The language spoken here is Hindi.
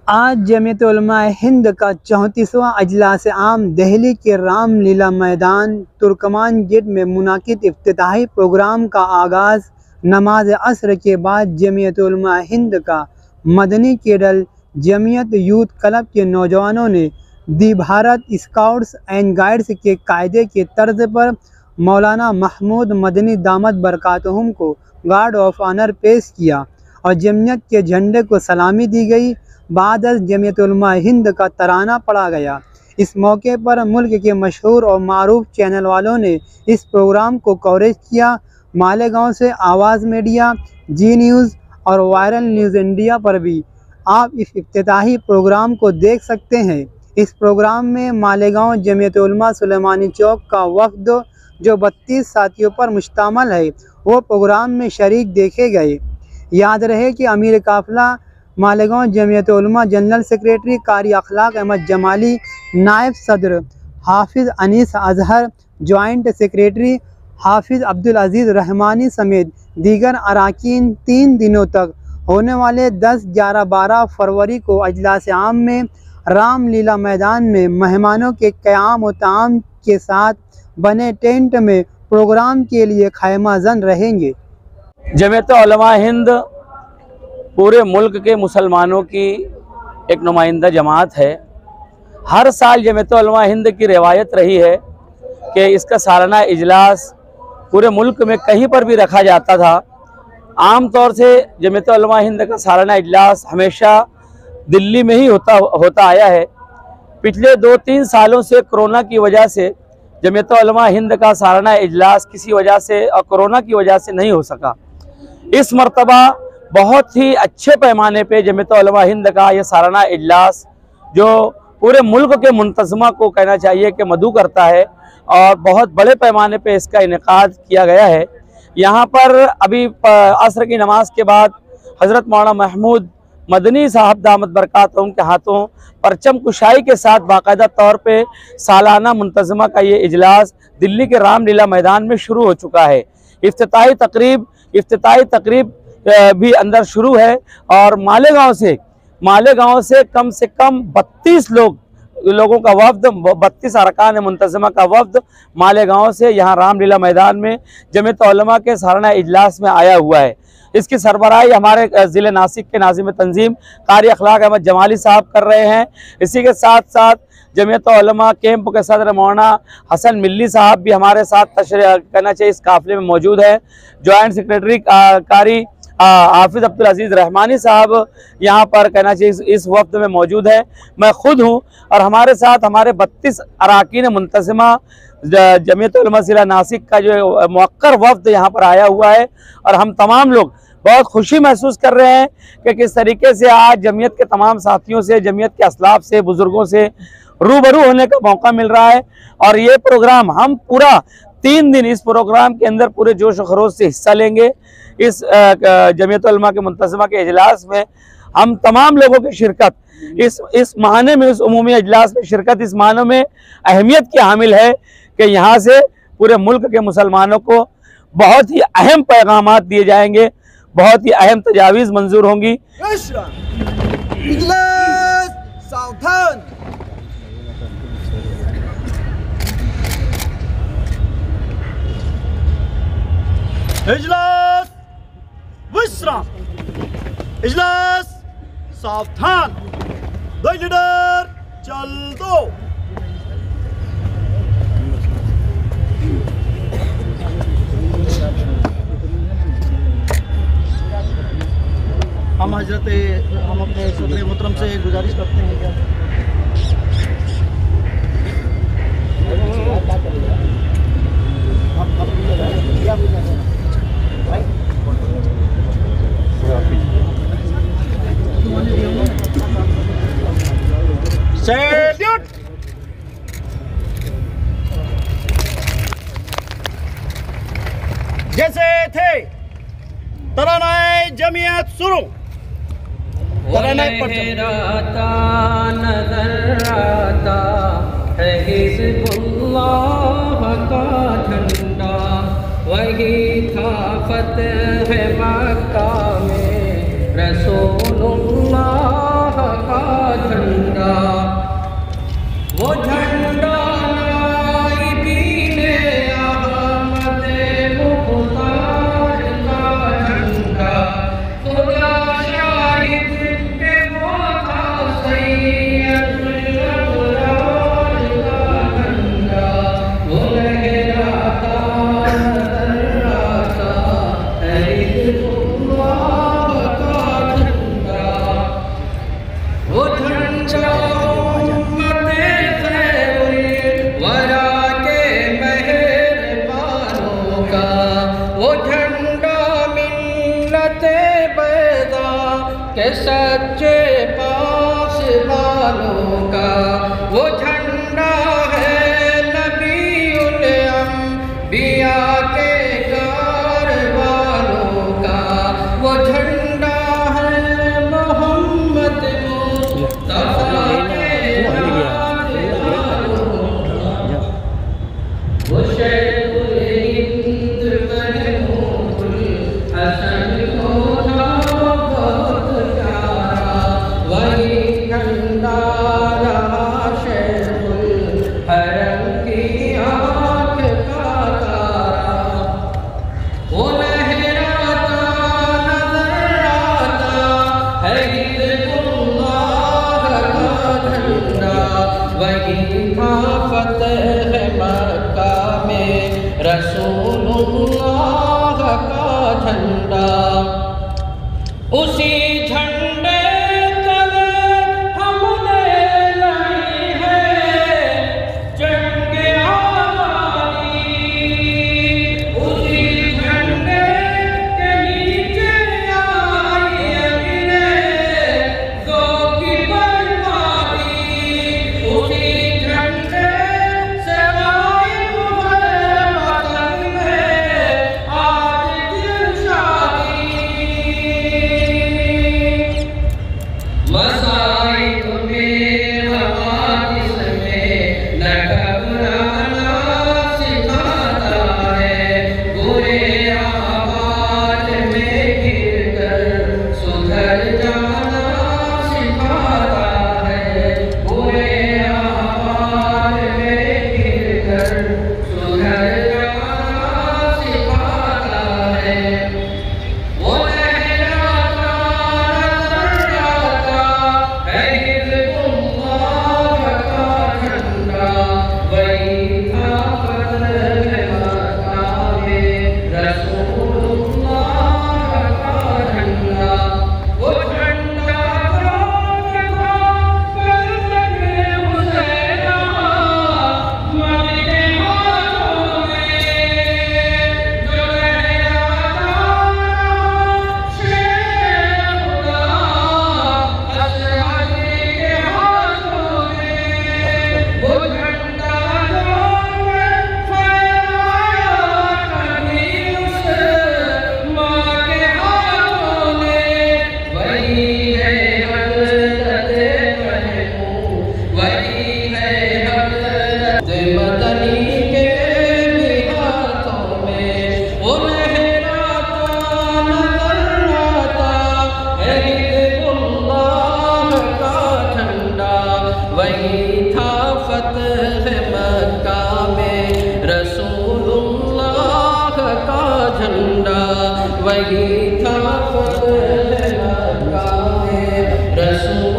आज जमीयत उलमा हिंद का 34वां अजलास आम दिल्ली के रामलीला मैदान तुर्कमान गेट में मुनाकिद इफ्तिताही प्रोग्राम का आगाज़ नमाज असर के बाद जमीयत उलमा हिंद का Madani cadre Jamiat youth club के नौजवानों ने दी भारत स्काउट्स एंड गाइड्स के कायदे के तर्ज पर मौलाना महमूद मदनी दामद बरकातहुम को गार्ड ऑफ ऑनर पेश किया और जमीयत के झंडे को सलामी दी गई। बाद जमीयत उलमा हिंद का तराना पढ़ा गया। इस मौके पर मुल्क के मशहूर और मारूफ चैनल वालों ने इस प्रोग्राम को कवरेज किया। मालेगांव से आवाज़ मीडिया, जी न्यूज़ और वायरल न्यूज़ इंडिया पर भी आप इस इफ्तिताही प्रोग्राम को देख सकते हैं। इस प्रोग्राम में मालेगांव जमीयत उलमा सुलेमानी चौक का वफ़द जो 32 साथियों पर मुश्तमिल है वो प्रोग्राम में शरीक देखे गए। याद रहे कि अमीर काफ़िला मालेगांव जमीयत उलमा जनरल सेक्रेटरी कारी अखलाक अहमद जमाली, नायब सदर हाफिज़ अनीस अजहर, जॉइंट सेक्रेटरी हाफिज़ अब्दुल अजीज़ रहमानी समेत दीगर अरकान 3 दिनों तक होने वाले 10, 11, 12 फरवरी को अजलास आम में रामलीला मैदान में मेहमानों के क़याम व ताम के साथ बने टेंट में प्रोग्राम के लिए खैमाजन रहेंगे। जमीयत उलमा हिंद पूरे मुल्क के मुसलमानों की एक नुमाइंदा जमात है। हर साल जमीयत उलमा हिंद की रिवायत रही है कि इसका सालाना इजलास पूरे मुल्क में कहीं पर भी रखा जाता था। आम तौर से जमीयत उलमा हिंद का सालाना इजलास हमेशा दिल्ली में ही होता आया है। पिछले 2-3 सालों से कोरोना की वजह से जमीयत उलमा हिंद का सालाना इजलास किसी वजह से और कोरोना की वजह से नहीं हो सका। इस मरतबा बहुत ही अच्छे पैमाने पे जमीयत उलमा हिंद का ये सालाना इजलास जो पूरे मुल्क के मुंतज़मा को कहना चाहिए कि मदऊ करता है और बहुत बड़े पैमाने पे इसका इनेकाद किया गया है। यहाँ पर अभी असर की नमाज के बाद हज़रत मौलाना महमूद मदनी साहब दामद बरकातहुम के हाथों परचम कुशाई के साथ बाकायदा तौर पे सालाना मुंतज़मा का ये इजलास दिल्ली के रामलीला मैदान में शुरू हो चुका है। इफ्तिताही तकरीब भी अंदर शुरू है और मालेगांव से कम 32 लोगों का वफ़द, 32 अरकान मुंतज़मा का वफ़द मालेगांव से यहाँ रामलीला मैदान में जमीयत उलमा के सालाना इजलास में आया हुआ है। इसकी सरबराही हमारे ज़िले नासिक के नाज़िम तंजीम कारी अखलाक अहमद जमाली साहब कर रहे हैं। इसी के साथ साथ जमीयत उलमा कैंप के सदर मौलाना हसन मिल्ली साहब भी हमारे साथ कहना चाहिए इस काफ़िले में मौजूद है। जॉइंट सेक्रेटरी कारी हाफिज़ अब्दुल अजीज़ रहमानी साहब यहाँ पर कहना चाहिए इस वक्त में मौजूद है। मैं खुद हूँ और हमारे साथ हमारे 32 अरकान मुंतज़मा जमीयत उलमा ज़िला नासिक का जो मुअक्कर वफ़द यहाँ पर आया हुआ है और हम तमाम लोग बहुत खुशी महसूस कर रहे हैं कि किस तरीके से आज जमीयत के तमाम साथियों से, जमीयत के असलाफ से, बुज़ुर्गों से रूबरू होने का मौका मिल रहा है। और ये प्रोग्राम हम पूरा 3 दिन इस प्रोग्राम के अंदर पूरे जोश व खरोश से हिस्सा लेंगे। इस जमीयत उलमा के मुंतज़मा के इजलास में हम तमाम लोगों की शिरकत इस माहने में, इस उमूमी इजलास में शिरकत इस माहने में अहमियत की हामिल है कि यहाँ से पूरे मुल्क के मुसलमानों को बहुत ही अहम पैगामात दिए जाएंगे, बहुत ही अहम तजावीज़ मंजूर होंगी। इजलास विश्राम, इजलास सावधान, 2 लीडर चल दो। हम अपने सदर मोहतरम से गुजारिश करते हैं क्या सैल्यूट। जैसे थे तरानाए जमीयत शुरू। लहराता नजर आता है हिज़्बुल्लाह का झंडा, वही था फतह मक्का में रसूलुल्लाह का के सच्चे पास वालों का वो झंडा है नबीउल अंबिया के कारवानों का वो झंडा है मोहम्मद मुस्तफा के वो शेखुल हिंद महमूदुल हसन को था बहुत प्यारा वही झंडा रहा शेखुल हरम की आँख का तारा वो लहराता नजर आता है हिज़्बुल्लाह का झंडा वही था फतह मक्का में रसूलुल्लाह का झंडा उसी झंडे तले हमने लाई है जंग आज़ादी उसी झंडे के नीचे आई अंग्रेज़ों की बर्बादी उसी झंडे से गायब है वतन में आज दिलशादी मसाइब में हवादिस में न घबराना सिखाता है बुरे आवाज में गिरकर सुधर जाना सिखाता है बुरे आवाज में गिरकर सुधर जाना सिखाता है वो लहराता नजर आता है हिज़्बुल्लाह का झंडा वही था फतह मक्का में रसूलुल्लाह का झंडा वो झंडा था कर लगे हुसैना मदीने हाथों में जो लहराता शेर खुदा अशअरी के हाथों में वो झंडा फहराया कभी उस माँ के हाथों ने वही है हज़रत महमूद वही है हज़रत मदनी के भी हाथों में वो लहराता नजर आता है हिज़्बुल्लाह का झंडा वही था फतह मक्का में रसूलुल्लाह का झंडा वही था फतह मक्का में रसूल